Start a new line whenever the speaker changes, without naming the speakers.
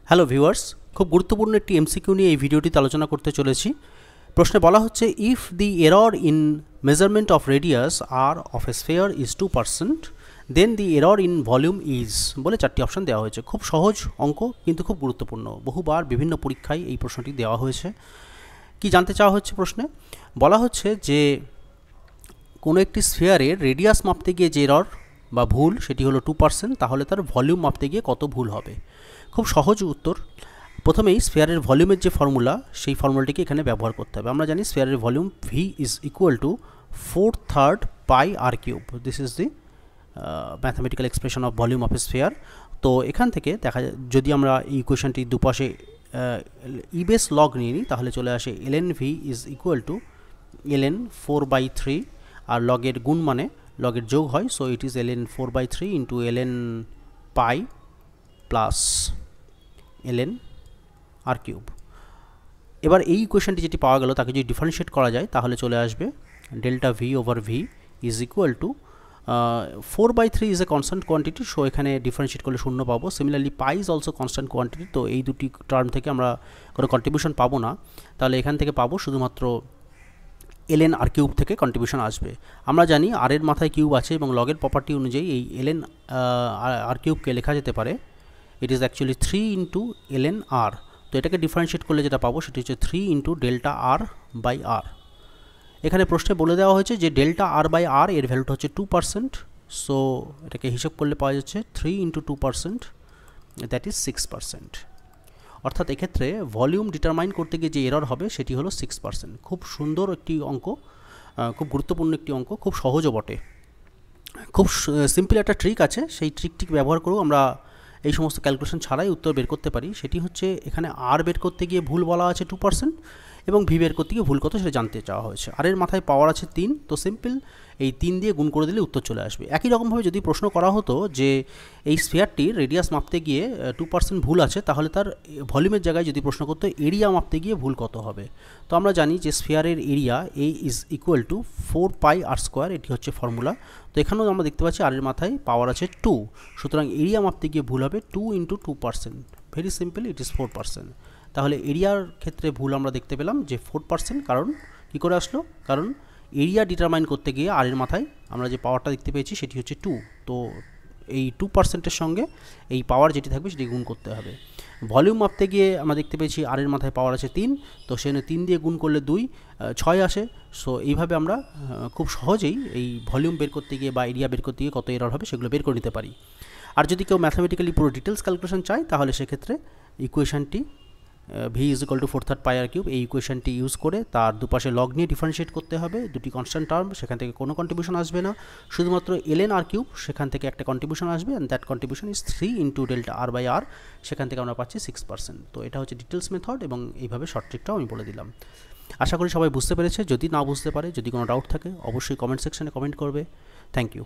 Hello viewers, খুব গুরুত্বপূর্ণ একটি এমসিকিউ নিয়ে এই ভিডিওটিতে আলোচনা করতে চলেছি। প্রশ্নে বলা হচ্ছে if the error in measurement of radius r of a sphere is 2%, then the error in volume is, বলে চারটি অপশন দেওয়া হয়েছে। খুব সহজ অঙ্ক কিন্তু খুব গুরুত্বপূর্ণ, বহুবার বিভিন্ন পরীক্ষায় এই প্রশ্নটি দেওয়া হয়েছে। কি জানতে চাওয়া হচ্ছে প্রশ্নে? বলা হচ্ছে যে কোনো একটি স্ফিয়ারের রেডিয়াস মাপতে গিয়ে যে এরর বা ভুল সেটি হলো 2%, তাহলে তার ভলিউম মাপতে গিয়ে কত ভুল হবে? খুব সহজ উত্তর। প্রথমেই স্ফিয়ারের ভলিউমের যে ফর্মুলা, সেই ফর্মুলাটিকে এখানে ব্যবহার করতে হবে। আমরা জানি স্ফিয়ারের volume V is equal to 4/3 pi r cube. This is the mathematical expression of volume of a sphere. তো এখান থেকে দেখা যায়, যদি আমরা এই ইকুয়েশনটি দুপাশে ইবেস লগ নিয়ে নিই, তাহলে চলে আসে ln V is equal to ln 4/3, আর লগের গুণ মানে লগের যোগ হয়, so it is ln 4/3 into ln pi plus ln r cube. এবার এই ইকুয়েশনটি যেটি পাওয়া গেল তাকে যদি ডিফারেন্সিয়েট করা যায়, তাহলে চলে আসবে delta V over V is equal to 4/3 is a constant quantity, so এখানে ডিফারেন্সিয়েট করলে 0 পাবো। Similarly pi is also constant quantity, তো এই দুটি টার্ম থেকে আমরা কোনো কন্ট্রিবিউশন পাবো না, তাহলে এখান থেকে পাবো শুধুমাত্র ln আর কিউব থেকে কন্ট্রিবিউশন আসবে। আমরা জানি আর এর মাথায় কিউব আছে এবং লগের প্রপার্টি অনুযায়ী এই ln আর কিউবকে লেখা যেতে পারে, it is actually 3 into ln আর। তো এটাকে ডিফারেন্সিয়েট করলে যেটা পাবো সেটি হচ্ছে 3 ইন্টু ডেল্টা আর বাই আর। এখানে প্রশ্নে বলে দেওয়া হয়েছে যে ডেল্টা আর বাই আর এর ভ্যালুটা হচ্ছে 2%, সো এটাকে হিসাব করলে পাওয়া যাচ্ছে 3 ইন্টু 2%, দ্যাট ইজ 6%। অর্থাৎ এক্ষেত্রে ভলিউম ডিটারমাইন করতে গিয়ে যে এরর হবে সেটি হলো 6%। খুব সুন্দর একটি অঙ্ক, খুব গুরুত্বপূর্ণ একটি অঙ্ক, খুব সহজও বটে। খুব সিম্পল একটা ট্রিক আছে, সেই ট্রিকটি ব্যবহার করেও আমরা এই সমস্ত ক্যালকুলেশন ছাড়াই উত্তর বের করতে পারি। সেটি হচ্ছে এখানে আর বের করতে গিয়ে ভুল বলা আছে 2%, এবং ভি বের করতে গিয়ে ভুল কত সেটা জানতে চাওয়া হয়েছে। আর এর মাথায় পাওয়ার আছে 3, তো সিম্পল এই 3 দিয়ে গুণ করে দিলে উত্তর চলে আসবে। একই রকমভাবে যদি প্রশ্ন করা হতো যে এই স্ফিয়ারটির রেডিয়াস মাপতে গিয়ে 2% ভুল আছে, তাহলে তার ভলিউমের জায়গায় যদি প্রশ্ন করতো এরিয়া মাপতে গিয়ে ভুল কত হবে, তো আমরা জানি যে স্ফিয়ারের area A is equal to 4 pi r square, এটি হচ্ছে ফর্মুলা। তো এখানেও আমরা দেখতে পাচ্ছি আর এর মাথায় পাওয়ার আছে 2, সুতরাং এরিয়া মাপতে গিয়ে ভুল হবে 2 into 2%, very simple, it is 4%। তাহলে এরিয়ার ক্ষেত্রে ভুল আমরা দেখতে পেলাম যে 4%, কারণ কী করে আসলো? কারণ এরিয়া ডিটারমাইন করতে গিয়ে আর এর মাথায় আমরা যে পাওয়ারটা দেখতে পেয়েছি সেটি হচ্ছে 2, তো এই 2%-এর সঙ্গে এই পাওয়ার যেটি থাকবে সেটি গুণ করতে হবে। ভলিউম মাপতে গিয়ে আমরা দেখতে পেয়েছি আর এর মাথায় পাওয়ার আছে 3, তো সেখানে 3 দিয়ে গুণ করলে 2, 6 আসে। সো এইভাবে আমরা খুব সহজেই এই ভলিউম বের করতে গিয়ে বা এরিয়া বের করতে গিয়ে কত এরর হবে সেগুলো বের করে নিতে পারি। আর যদি কেউ ম্যাথামেটিক্যালি পুরো ডিটেলস ক্যালকুলেশন চায়, তাহলে সেক্ষেত্রে ইকুয়েশনটি V is equal to 4/3 pi r cube, এই ইকুয়েশনটি ইউজ করে তার দুপাশে লগ নিয়ে ডিফারেন্সিয়েট করতে হবে, দুটি কনস্ট্যান্ট টার্ম, সেখান থেকে কোনো কন্ট্রিবিউশন আসবে না, শুধুমাত্র ln আর কিউব, সেখান থেকে একটা কন্ট্রিবিউশন আসবে, and that contribution is 3 into delta r by r, সেখান থেকে আমরা পাচ্ছি 6%। তো এটা হচ্ছে ডিটেলস মেথড, এবং এইভাবে শর্ট ট্রিকটাও আমি বলে দিলাম। আশা করি সবাই বুঝতে পেরেছে। যদি না বুঝতে পারে, যদি কোনো ডাউট থাকে, অবশ্যই কমেন্ট সেকশনে কমেন্ট করবে। Thank you.